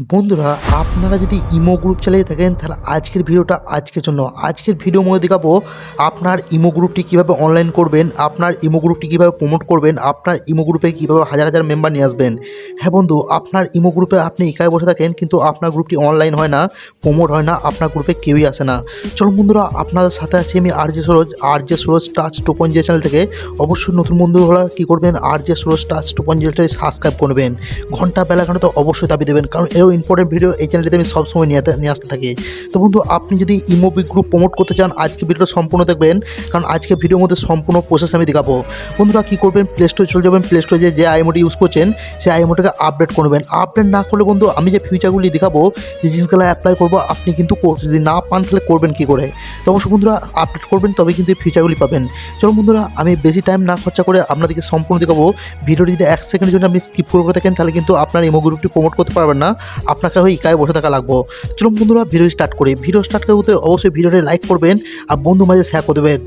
বন্ধুরা, আপনারা যদি ইমো গ্রুপ চালিয়ে থাকেন তাহলে আজকের ভিডিওটা আজকের জন্য। আজকের ভিডিও মধ্যে দেখাবো আপনার ইমো গ্রুপটি কীভাবে অনলাইন করবেন, আপনার ইমো গ্রুপটি কীভাবে প্রমোট করবেন, আপনার ইমো গ্রুপে কীভাবে হাজার হাজার মেম্বার নিয়ে আসবেন। হ্যাঁ বন্ধু, আপনার ইমো গ্রুপে আপনি একাই বসে থাকেন কিন্তু আপনার গ্রুপটি অনলাইন হয় না, প্রমোট হয় না, আপনার গ্রুপে কেউই আসে না। চলুন বন্ধুরা, আপনাদের সাথে আছি আমি আর জে সুরজ টাচ 2.0 চ্যানেল থেকে। অবশ্যই নতুন বন্ধু হলে কী করবেন, আর জে সুরজ টাচ 2.0 সাবস্ক্রাইব করবেন, ঘন্টা বেলাঘন্টা তো অবশ্যই দাবি দেবেন, কারণ এরও ইম্পর্টেন্ট ভিডিও এই চ্যানেলটিতে আমি সবসময় নিয়ে আসতে থাকি। তো বন্ধু, আপনি যদি ইমো গ্রুপ প্রমোট করতে চান আজকে ভিডিওটা সম্পূর্ণ দেখবেন, কারণ আজকে ভিডিওর মধ্যে সম্পূর্ণ প্রসেস আমি দেখাবো। বন্ধুরা কী করবেন, প্লে স্টোরে চলে যাবেন, প্লে স্টোরে যে আইএমওটি ইউজ করছেন সেই আইএমওটাকে আপডেট করবেন। আপডেট না করলে বন্ধু আমি যে ফিউচারগুলি দেখাবো, যে জিনিসগুলো অ্যাপ্লাই করবো, আপনি কিন্তু যদি না পান তাহলে করবেন কী করে। তো অবশ্যই বন্ধুরা আপডেট করবেন, তবে কিন্তু এই ফিউচারগুলি পাবেন। চলো বন্ধুরা, আমি বেশি টাইম না খরচা করে আপনাদেরকে সম্পূর্ণ দেখাবো। ভিডিওটি যদি 1 সেকেন্ডের জন্য আপনি স্কিপ করে থাকেন তাহলে কিন্তু আপনার ইমো গ্রুপটি প্রমোট করতে পারবেন না, আপনাকে হয়ে একাই বসে থাকা লাগবো। চলুন বন্ধুরা ভিডিও স্টার্ট করি। ভিডিও স্টার্ট করতে অবশ্যই ভিডিওটি লাইক করবেন আর বন্ধু মাঝে শেয়ার করে দেবেন।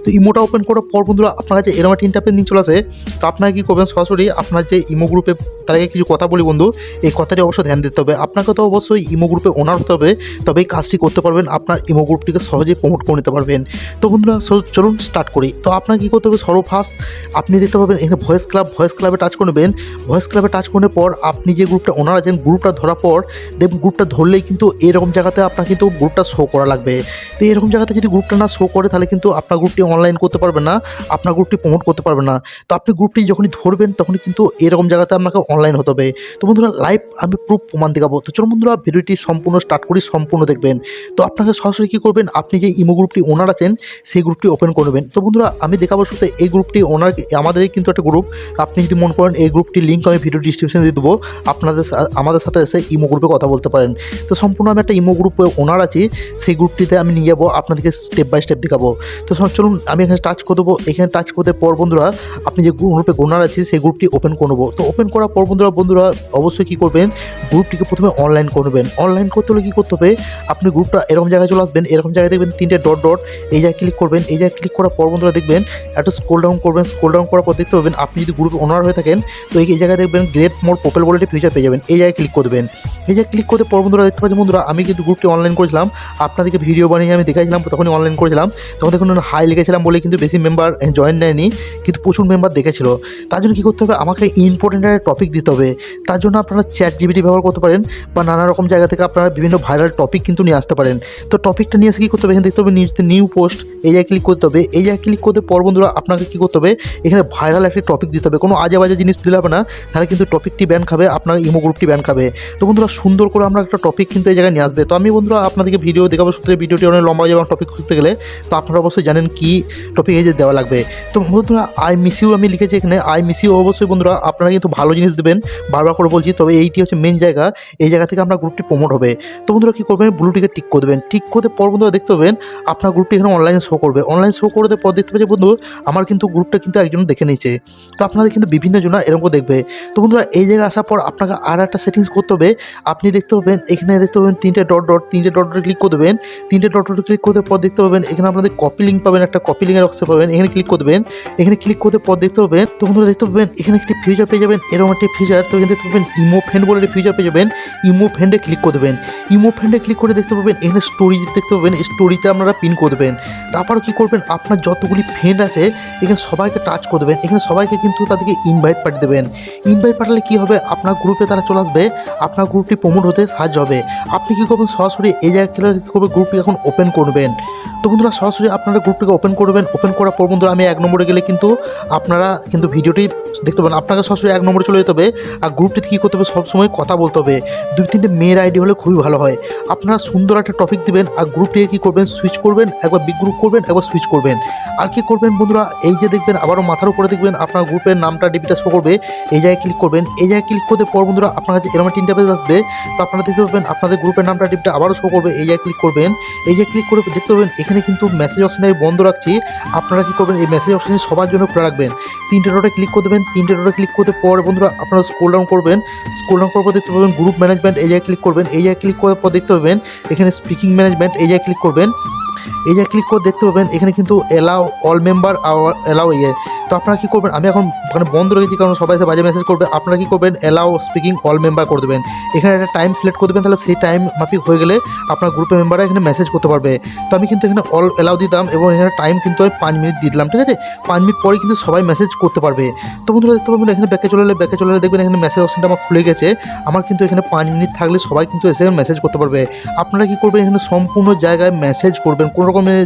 তো ইমোটা ওপেন করার পর বন্ধুরা আপনার কাছে এরকম একটা ইন্টারফেস নিয়ে চলে আসে। তো আপনাকে কী করবেন, সরাসরি আপনার যে ইমো গ্রুপে তার আগে কিছু কথা বলি বন্ধু, এই কথাটি অবশ্যই ধ্যান দিতে হবে। আপনাকে তো অবশ্যই ইমো গ্রুপে ওনার হতে হবে, তবে এই কাজটি করতে পারবেন, আপনার ইমো গ্রুপটিকে সহজেই প্রমোট করে নিতে পারবেন। তো বন্ধুরা চলুন স্টার্ট করি। তো আপনাকে কী করতে হবে, সর্বফার্স্ট আপনি দেখতে পাবেন এখানে ভয়েস ক্লাবে টাচ করবেন। ভয়েস ক্লাবে টাচ করার পর আপনি যে গ্রুপটা ওনার আছেন, গ্রুপটা ধরার পর দেখুন গ্রুপটা ধরলেই কিন্তু এরকম জায়গাতে আপনার কিন্তু গ্রুপটা শো করা লাগবে। তো এরকম জায়গাতে যদি গ্রুপটা না শো করে তাহলে কিন্তু আপনার গ্রুপটি অনলাইন করতে পারবেন না, আপনার গ্রুপটি প্রমোট করতে পারবেন না। তো আপনি গ্রুপটি যখনই ধরবেন তখনই কিন্তু এরকম জায়গাতে আপনাকে অনলাইন হতে হবে। তো বন্ধুরা লাইভ আমি প্রুফ প্রমাণ দেখাবো। তো চলুন বন্ধুরা ভিডিওটি সম্পূর্ণ স্টার্ট করি, সম্পূর্ণ দেখবেন। তো আপনাকে সরাসরি কী করবেন, আপনি যে ইমো গ্রুপটি ওনার আছেন সেই গ্রুপটি ওপেন করবেন। তো বন্ধুরা আমি দেখাবো শুধু এই গ্রুপটি ওনার, আমাদের কিন্তু একটা গ্রুপ। আপনি যদি মনে করেন এই গ্রুপটির লিঙ্ক আমি ভিডিও ডিসক্রিপশনে দিয়ে দেবো, আমাদের সাথে এসে ইমো গ্রুপে কথা বলতে পারেন। তো সম্পূর্ণ আমি একটা ইমো গ্রুপে ওনার আছি, সেই গ্রুপটিতে আমি নিয়ে যাবো, আপনাদেরকে স্টেপ বাই স্টেপ দেখাবো। তো চলুন আমি এখানে টাচ করে দেবো। এখানে টাচ করতে পর বন্ধুরা আপনি যে গ্রুপে ওনার আছে সেই গ্রুপটি ওপেন করবো। তো ওপেন করার পর বন্ধুরা অবশ্যই কী করবেন, গ্রুপটিকে প্রথমে অনলাইন করবেন। অনলাইন করতে হলে কী করতে হবে, আপনি গ্রুপটা এরকম জায়গায় চলে আসবেন, এরকম জায়গায় দেখবেন 3টে ডট, এই জায়গায় ক্লিক করবেন। এই জায়গায় ক্লিক করার পর বন্ধুরা দেখবেন একটা স্ক্রল ডাউন করবেন। স্ক্রল ডাউন করার পর দেখতে পাবেন আপনি যদি গ্রুপে ওনার হয়ে থাকেন তো এই জায়গায় দেখবেন গ্রেট মোর প্রোফাইল বলে একটি ফিচার পেয়ে যাবেন। এই জায়গায় ক্লিক করে দেবেন। এই জায়গায় ক্লিক করতে পর বন্ধুরা দেখতে পাচ্ছেন বন্ধুরা আমি কিন্তু গ্রুপটি অনলাইন করেছিলাম, আপনাদেরকে ভিডিও বানিয়ে আমি দেখাইছিলাম, তখনই অনলাইন করেছিলাম। তখন দেখুন হাই লিখেছিলাম বলে কিন্তু বেশি মেম্বার জয়েন নেয়নি, কিন্তু প্রচুর মেম্বার দেখেছিল। তার জন্য কী করতে হবে, আমাকে ইম্পর্টেন্ট একটা টপিক দিতে হবে। তার জন্য আপনারা ChatGPT ব্যবহার করতে পারেন বা নানা রকম জায়গা থেকে আপনারা বিভিন্ন ভাইরাল টপিক কিন্তু নিয়ে আসতে পারেন। তো টপিকটা নিয়ে এসে কী করতে হবে, এখানে দেখতে হবে নিউ পোস্ট, এই জায়গায় ক্লিক করতে হবে। এই জায়গায় ক্লিক করতে পর বন্ধুরা আপনাকে কী করতে হবে, এখানে ভাইরাল একটি টপিক দিতে হবে। কোনো আজে বাজে জিনিস দিলে হবে না, তাহলে কিন্তু টপিকটি ব্যান খাবে, আপনার ইমো গ্রুপটি ব্যান খাবে। তো বন্ধুরা সুন্দর করে আমরা একটা টপিক কিন্তু এই জায়গায় নিয়ে আসবে। তো আমি বন্ধুরা আপনাদেরকে ভিডিও দেখাবো, সূত্রে ভিডিওটি অনেক লম্বা হয়ে যাবে টপিক খুঁজতে গেলে। তো আপনারা অবশ্যই জানেন কী টপিক এই যে দেওয়া লাগবে। তো বন্ধুরা আই মিস ইউ আমি লিখেছি এখানে, আই মিস ইউ। অবশ্যই বন্ধুরা আপনারা কিন্তু ভালো জিনিস দেবেন, বারবার করে বলছি, তবে এইটি হচ্ছে মেন জায়গা, এই জায়গা থেকে আপনার গ্রুপটি প্রমোট হবে। তো বন্ধুরা কী করবেন, ব্লুটিকে টিক করে দেবেন। টিক করতে পর বন্ধুরা দেখতে পাবেন আপনার গ্রুপটি এখানে অনলাইনে শো করবে। অনলাইন শো করে পর দেখতে পাচ্ছি বন্ধু আমার কিন্তু গ্রুপটা কিন্তু একজন দেখে নিয়েছে। তো আপনাদের কিন্তু বিভিন্ন জন এরকম দেখবে। তো বন্ধুরা এই জায়গায় আসার পর আপনাকে আর একটা সেটিংস করতে হবে। আপনি দেখতে পাবেন এখানে দেখতে পাবেন 3টে ডট ক্লিক করে দেবেন। 3টে ডট ক্লিক করতে পর দেখতে পাবেন এখানে আপনাদের কপি লিঙ্ক পাবেন, একটা কপি লিঙ্কের অপশন পাবেন, এখানে ক্লিক করে দেবেন। এখানে ক্লিক করতে পর দেখতে পাবেন, তো বন্ধুরা দেখতে পাবেন এখানে একটি ফিচার পেয়ে যাবেন, এরকম একটি ফিচার। তো এখানে দেখতে পাবেন ইমো ফ্রেন্ড বলে একটি ফিচার পেয়ে যাবেন। ইমো ফ্রেন্ডে ক্লিক করে দেবেন। ইমো ফ্রেন্ডে ক্লিক করে দেখতে পাবেন এখানে স্টোরি দেখতে পাবেন, স্টোরিতে আপনারা পিন করে দেবেন। তারপর কী করবেন, আপনার যতগুলি ফ্রেন্ড আছে এখানে সবাইকে টাচ করে দেবেন। এখানে সবাইকে কিন্তু তাদেরকে ইনভাইট পাঠিয়ে দেবেন। ইনভাইট পাঠালে কী হবে, আপনার গ্রুপে তারা চলে আসবে, আপনার গ্রুপটি প্রমোট হতে সাহায্য হবে। আপনি কী করবেন, সরাসরি এই জায়গায় কী করবে, গ্রুপটি এখন ওপেন করবেন। তো বন্ধুরা সরাসরি আপনারা গ্রুপটিকে ওপেন করবেন। ওপেন করার পর বন্ধুরা আমি 1 নম্বরে গেলে কিন্তু আপনারা কিন্তু ভিডিওটি দেখতে পাবেন, আপনাকে সরাসরি 1 নম্বরে চলে যেতে হবে। আর গ্রুপটিতে কী করতে হবে, সবসময় কথা বলতে হবে। 2-3টে মেয়ের আইডি হলে খুবই ভালো হয়। আপনারা সুন্দর একটা টপিক দেবেন আর গ্রুপটিকে কী করবেন, সুইচ করবেন, একবার বিগ গ্রুপ করবেন, একবার সুইচ করবেন। আর কী করবেন বন্ধুরা, এই যে দেখবেন আবারও মাথার উপরে দেখবেন আপনার গ্রুপের নামটা ডিপিটা শো করবে, এই জায়গায় ক্লিক করবেন। এই জায়গায় ক্লিক করতে পর বন্ধুরা আপনার কাছে এরকম একটা ইন্টারফেস আসবে। তো আপনারা দেখতে পাবেন আপনাদের গ্রুপের নামটা ডিপিটা আবারও শো করবে, এই জায়গায় ক্লিক করবেন। এই জায়গায় ক্লিক করে দেখতে পাবেন এখানে কিন্তু মেসেজ অপশানে বন্ধ রাখছি, আপনারা কী করবেন এই মেসেজ অপশানে সবার জন্য খোলা রাখবেন। 3টে ডটে ক্লিক করে দেবেন। 3টে ডটে ক্লিক করতে পর বন্ধুরা আপনারা স্ক্রল ডাউন করবেন। স্ক্রল ডাউন করার পর দেখতে পাবেন গ্রুপ ম্যানেজমেন্ট, এই জায়গায় ক্লিক করবেন। এই জায়গায় ক্লিক করার পর দেখতে পাবেন এখানে স্পিকিং ম্যানেজমেন্ট, এই জায়গায় ক্লিক করবেন। এই যে ক্লিক করে দেখতে পাবেন এখানে কিন্তু অ্যালাউ অল মেম্বার অ্যালাউ তো আপনারা কী করবেন, আমি এখন ওখানে বন্ধ রেখেছি কারণ সবাই এসে বাজে মেসেজ করবে। আপনারা কী করবেন, অ্যালাউ স্পিকিং অল মেম্বার করে দেবেন। এখানে একটা টাইম সিলেক্ট করে দেবেন, তাহলে সেই টাইম মাফিক হয়ে গেলে আপনার গ্রুপের মেম্বাররা এখানে মেসেজ করতে পারবে। তো আমি কিন্তু এখানে অল অ্যালাউ দিতাম এবং এখানে টাইম কিন্তু আমি 5 মিনিট দিয়ে দিলাম, ঠিক আছে। 5 মিনিট পরে কিন্তু সবাই মেসেজ করতে পারবে। তো বন্ধুরা দেখতে পাবেন এখানে ব্যাকে চলে এলে দেখবেন এখানে মেসেজ অপশনটা আমার খুলে গেছে। আমার কিন্তু এখানে 5 মিনিট থাকলে সবাই কিন্তু এসে মেসেজ করতে পারবে। আপনারা কী করবেন, এখানে সম্পূর্ণ জায়গায় মেসেজ করবেন, কোনো রকমের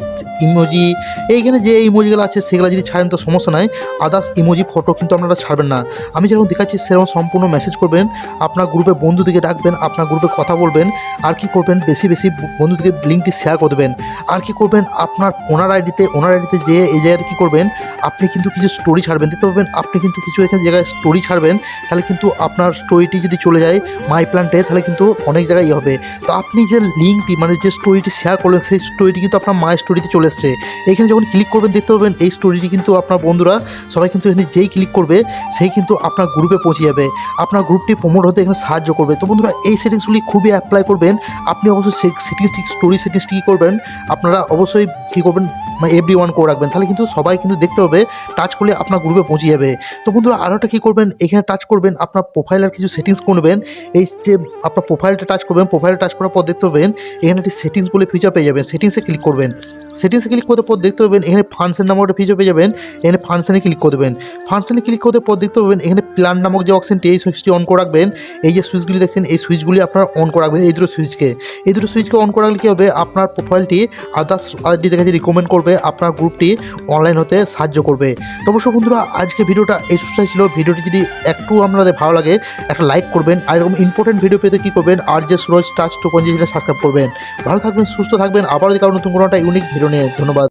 ইমোজি এইখানে যে ইমোজিগুলো আছে সেগুলো যদি ছাড়েন তো সমস্যা নাই, আদার্স ইমোজি ফটো কিন্তু আপনারা ছাড়বেন না। আমি যেরকম দেখাচ্ছি সেরকম সম্পূর্ণ মেসেজ করবেন, আপনার গ্রুপে বন্ধুদিকে ডাকবেন, আপনার গ্রুপে কথা বলবেন। আর কি করবেন, বেশি বেশি বন্ধুদিকে লিঙ্কটি শেয়ার করে দেবেন। আর কি করবেন, আপনার ওনার আইডিতে যে এই জায়গায় কী করবেন, আপনি কিন্তু কিছু স্টোরি ছাড়বেন। দেখতে পাবেন আপনি কিন্তু কিছু এখানে জায়গায় স্টোরি ছাড়বেন, তাহলে কিন্তু আপনার স্টোরিটি যদি চলে যায় মাই প্ল্যান্টে তাহলে কিন্তু অনেক জায়গায় হবে। তো আপনি যে লিঙ্কটি মানে যে স্টোরিটি শেয়ার করলেন সেই স্টোরিটি কিন্তু আপনার মাই স্টোরিতে চলে এসছে। এখানে যখন ক্লিক করবেন দেখতে পাবেন এই স্টোরিটি কিন্তু আপনার বন্ধুরা সবাই কিন্তু এখানে যেই ক্লিক করবে সেই কিন্তু আপনার গ্রুপে পৌঁছে যাবে, আপনার গ্রুপটি প্রমোট হতে এখানে সাহায্য করবে। তো বন্ধুরা এই সেটিংসগুলি খুবই অ্যাপ্লাই করবেন। আপনি অবশ্যই সেই স্টোরি সেটিংসটি কী করবেন, আপনারা অবশ্যই কী করবেন এভরি ওয়ান করে রাখবেন, তাহলে কিন্তু সবাই কিন্তু দেখতে হবে, টাচ করলে আপনার গ্রুপে পৌঁছে যাবে। তো বন্ধুরা আরও একটা কী করবেন, এখানে টাচ করবেন, আপনার প্রোফাইলের কিছু সেটিংস করবেন। এই যে আপনার প্রোফাইলটা টাচ করবেন, প্রোফাইলটা টাচ করার পর দেখতে পাবেন এখানে একটি সেটিংস বলে ফিচার পেয়ে যাবেন। সেটিংসে ক্লিক করবেন, সেটিংসে ক্লিক করতে পর দেখতে পাবেন এখানে ফাংশন নামক একটা ফিচার পেয়ে যাবেন। এখানে ফাংশনে ক্লিক করে দেবেন। ফাংশনে ক্লিক করতে পর দেখতে পাবেন এখানে প্ল্যান নামক যে অপশনটি এই সুইচটি অন করে রাখবেন। এই যে সুইচগুলি দেখছেন এই সুইচগুলি আপনারা অন করে রাখবেন, এই দুটো সুইচকে অন করে রাখলে কী হবে, আপনার প্রোফাইলটি আদার্স আইডিদের কাছে রিকমেন্ড করবে, আপনার গ্রুপটি অনলাইন হতে সাহায্য করবে। তো অবশ্য বন্ধুরা আজকে ভিডিওটা এই সুস্থায় ছিল। ভিডিওটি যদি একটু আপনাদের ভালো লাগে একটা লাইক করবেন, আর এরকম ইম্পর্টেন্ট ভিডিও পেতে কী করবেন, আর যে সুরজ টাচ 2.0 সাবস্ক্রাইব করবেন। ভালো থাকবেন, সুস্থ থাকবেন, আবারও দেখাবো নতুন কোনো একটা ইউনিক ভিডিও নিয়ে। ধন্যবাদ।